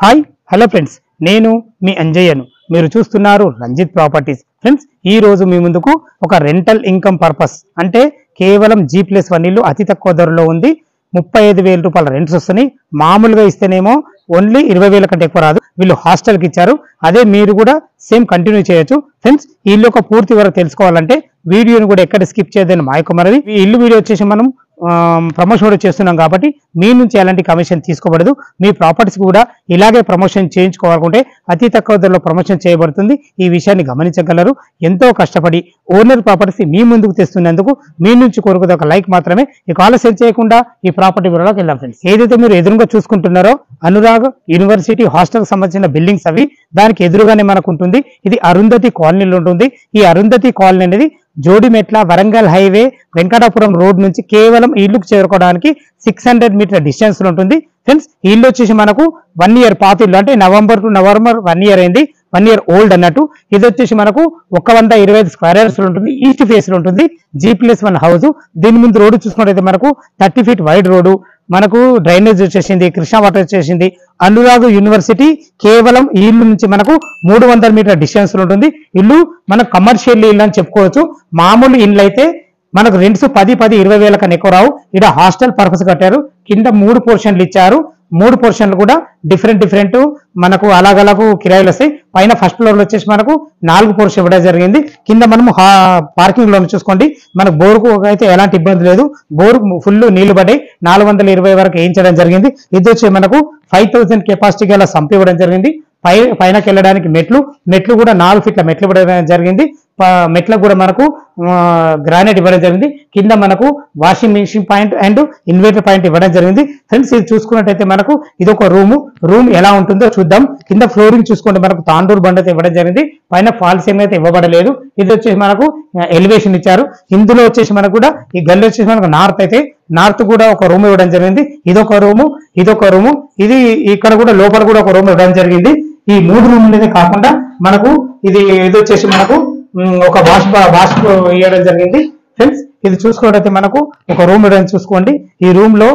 Hi hello friends, నేను మీ అంజయ్యను. మీరు చూస్తున్నారు రంజిత్ ప్రాపర్టీస్. ఫ్రెండ్స్, ఈ రోజు మీ ముందుకు ఒక రెంటల్ ఇన్కమ్ పర్పస్ అంటే కేవలం G+1 ఇల్లు అతి తక్కువ ధరలో ఉంది. 35,000 రూపాయల రెంట్స్ వస్తున్నాయి. మామూలుగా ఇస్తేనేమో ఓన్లీ 20,000 కంటే ఎక్కువ రాదు. వీళ్ళు హాస్టల్కి ఇచ్చారు. అదే మీరు కూడా సేమ్ కంటిన్యూ చేయొచ్చు. ఫ్రెండ్స్, ఈ ఇల్లు ఒక పూర్తి వరకు తెలుసుకోవాలంటే వీడియోని కూడా ఎక్కడ స్కిప్ చేయదని మా యొక్క మనవి. ఈ ఇల్లు వీడియో వచ్చేసి మనం ప్రమోషన్ కూడా చేస్తున్నాం కాబట్టి మీ నుంచి ఎలాంటి కమిషన్ తీసుకోబడదు. మీ ప్రాపర్టీస్ కూడా ఇలాగే ప్రమోషన్ చేయించుకోవాలనుకుంటే అతి తక్కువ ధరలో ప్రమోషన్ చేయబడుతుంది. ఈ విషయాన్ని గమనించగలరు. ఎంతో కష్టపడి ఓనర్ ప్రాపర్టీస్ మీ ముందుకు తెస్తున్నందుకు మీ నుంచి కోరుకునే ఒక లైక్ మాత్రమే. ఈ ఆలస్యం చేయకుండా ఈ ప్రాపర్టీ వివరాలకు వెళ్దాం. ఫ్రెండ్స్, ఏదైతే మీరు ఎదురుగా చూసుకుంటున్నారో అనురాగ్ యూనివర్సిటీ హాస్టల్ సంబంధించిన బిల్డింగ్స్ అవి దానికి ఎదురుగానే మనకు ఉంటుంది. ఇది అరుంధతి కాలనీలో ఉంటుంది. ఈ అరుంధతి కాలనీ అనేది జోడిమెట్ల వరంగల్ హైవే వెంకటాపురం రోడ్ నుంచి కేవలం ఇల్లుకు చేరుకోవడానికి 600 మీటర్ డిస్టెన్స్ లో ఉంటుంది. ఫ్రెండ్స్, ఈ ఇల్లు వచ్చేసి మనకు 1 ఇయర్ పాత ఇల్లు, అంటే నవంబర్ టు నవంబర్ 1 ఇయర్ అయింది. 1 ఇయర్ ఓల్డ్ అన్నట్టు. ఇది వచ్చేసి మనకు 125 స్క్వేర్ యార్డ్స్ లో ఉంటుంది. ఈస్ట్ ఫేస్ లో ఉంటుంది. G+1 house. దీని ముందు రోడ్డు చూసుకున్నట్లయితే మనకు 30 ఫీట్ వైడ్ రోడ్డు, మనకు డ్రైనేజ్ వచ్చేసింది, కృష్ణా వాటర్ వచ్చేసింది. అనురాగ్ యూనివర్సిటీ కేవలం ఈ ఇల్లు నుంచి మనకు 300 మీటర్ డిస్టెన్స్ లో ఉంటుంది. ఇల్లు మనకు కమర్షియల్ ఇల్లు అని చెప్పుకోవచ్చు. మామూలు ఇల్లు అయితే మనకు రెంట్స్ 10-20 వేల కన్నా ఎక్కువ రావు. ఇక్కడ హాస్టల్ పర్పస్ కట్టారు. కింద 3 పోర్షన్లు ఇచ్చారు. 3 పోర్షన్లు కూడా డిఫరెంట్ మనకు అలాగలాగు కిరాయిలు వస్తాయి. పైన ఫస్ట్ ఫ్లోర్ లో వచ్చేసి మనకు 4 పోర్షన్ ఇవ్వడం జరిగింది. కింద మనము పార్కింగ్ లో చూసుకోండి. మనకు బోరుకు అయితే ఎలాంటి ఇబ్బంది లేదు. బోరు ఫుల్ నీళ్లు పడ్డాయి. 420 వరకు వేయించడం జరిగింది. ఇది వచ్చి మనకు 5,000 కెపాసిటీ గల సంప్ ఇవ్వడం జరిగింది. పైనకి వెళ్ళడానికి మెట్లు కూడా 4 ఫీట్ల మెట్లు ఇవ్వడం జరిగింది. మెట్లకు కూడా మనకు గ్రానైట్ ఇవ్వడం జరిగింది. కింద మనకు washing machine point and inverter point ఇవ్వడం జరిగింది. ఫ్రెండ్స్, ఇది చూసుకున్నట్టయితే మనకు ఇది ఒక రూమ్ ఎలా ఉంటుందో చూద్దాం. కింద ఫ్లోరింగ్ చూసుకుంటే మనకు తాండూరు బండ అయితే ఇవ్వడం జరిగింది. పైన ఫాల్ సీలింగ్ అయితే ఇవ్వబడలేదు. ఇది వచ్చేసి మనకు ఎలివేషన్ ఇచ్చారు. ఇందులో వచ్చేసి మనకు కూడా ఈ గల్లీ వచ్చేసి మనకు నార్త్ కూడా ఒక రూమ్ ఇవ్వడం జరిగింది. ఇదొక రూము. ఇది ఇక్కడ కూడా లోపల కూడా ఒక రూమ్ ఇవ్వడం జరిగింది. ఈ 3 రూములు కాకుండా మనకు ఇది వచ్చేసి మనకు ఒక వాష్ ఇవ్వడం జరిగింది. ఫ్రెండ్స్, ఇది చూసుకున్నట్లయితే మనకు ఒక రూమ్ ఇవ్వడం చూసుకోండి. ఈ రూమ్ లో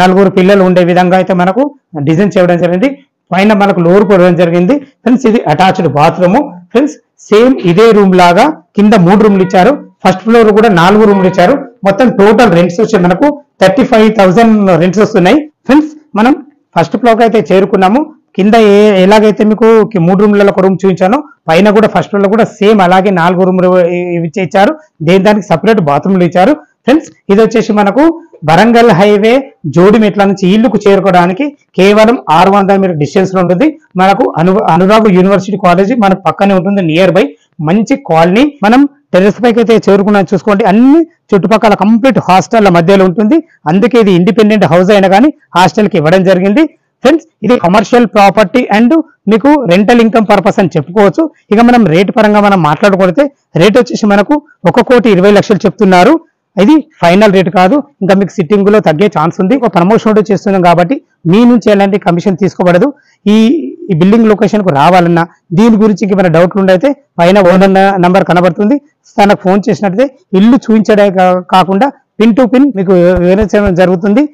4 పిల్లలు ఉండే విధంగా అయితే మనకు డిజైన్ చేయడం జరిగింది. పైన మనకు లోర్ ఇవ్వడం జరిగింది. ఫ్రెండ్స్, ఇది అటాచ్డ్ బాత్రూమ్. ఫ్రెండ్స్, సేమ్ ఇదే రూమ్ లాగా కింద 3 రూమ్లు ఇచ్చారు. ఫస్ట్ ఫ్లోర్ కూడా 4 రూమ్లు ఇచ్చారు. మొత్తం టోటల్ రెంట్స్ వచ్చి మనకు 35,000 రెంట్స్ వస్తున్నాయి. ఫ్రెండ్స్, మనం ఫస్ట్ ఫ్లోర్ అయితే చేరుకున్నాము. కింద ఎలాగైతే మీకు 3 రూమ్లలో ఒక రూమ్ చూపించానో పైన కూడా ఫస్ట్ ఫ్లోర్ లో కూడా సేమ్ అలాగే 4 రూమ్లు ఇచ్చారు. దానికి సపరేట్ బాత్రూమ్లు ఇచ్చారు. ఫ్రెండ్స్, ఇది వచ్చేసి మనకు వరంగల్ హైవే జోడిమెట్ల నుంచి ఇల్లుకు చేరుకోవడానికి కేవలం 600 మీటర్ డిస్టెన్స్ లో ఉంటుంది. మనకు అనురాగ్ యూనివర్సిటీ కాలేజీ మనకు పక్కనే ఉంటుంది. నియర్ బై మంచి కాలనీ. మనం టెర్రస్ పైకి అయితే చేరుకున్నాం చూసుకోండి. అన్ని చుట్టుపక్కల కంప్లీట్ హాస్టల్ మధ్యలో ఉంటుంది. అందుకే ఇది ఇండిపెండెంట్ హౌస్ అయినా కానీ హాస్టల్ కి ఇవ్వడం జరిగింది. ఫ్రెండ్స్, ఇది కమర్షియల్ ప్రాపర్టీ అండ్ మీకు రెంటల్ ఇన్కమ్ పర్పస్ అని చెప్పుకోవచ్చు. ఇక మనం రేట్ పరంగా మనం మాట్లాడుకుంటే రేట్ వచ్చేసి మనకు 1,20,00,000 చెప్తున్నారు. ఇది ఫైనల్ రేట్ కాదు. ఇంకా మీకు సిట్టింగ్ లో తగ్గే ఛాన్స్ ఉంది. ఒక ప్రమోషన్ చేస్తున్నాం కాబట్టి మీ నుంచి ఎలాంటి కమిషన్ తీసుకోబడదు. ఈ బిల్డింగ్ లొకేషన్ కు రావాలన్నా దీని గురించి ఇంకేమైనా డౌట్లు ఉండైతే పైన ఓనర్ నంబర్ కనబడుతుంది. తనకు ఫోన్ చేసినట్లయితే ఇల్లు చూపించడే కాకుండా పిన్ టు పిన్ మీకు వివరించడం జరుగుతుంది.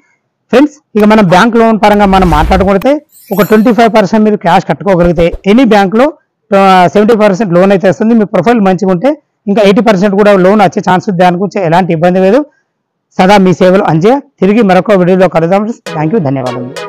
ఫ్రెండ్స్, ఇక మనం బ్యాంక్ లోన్ పరంగా మనం మాట్లాడుకుంటే ఒక 25% మీరు క్యాష్ కట్టుకోగలిగితే ఎనీ బ్యాంక్ లో 70% లోన్ అయితే వస్తుంది. మీ ప్రొఫైల్ మంచిగా ఉంటే ఇంకా 80% కూడా లోన్ వచ్చే ఛాన్స్ ఉంది. దాని గురించి ఎలాంటి ఇబ్బంది లేదు. సదా మీ సేవలు అంజయ్య. తిరిగి మరొక వీడియోలో కలుద్దాం. థ్యాంక్ యూ, ధన్యవాదాలు.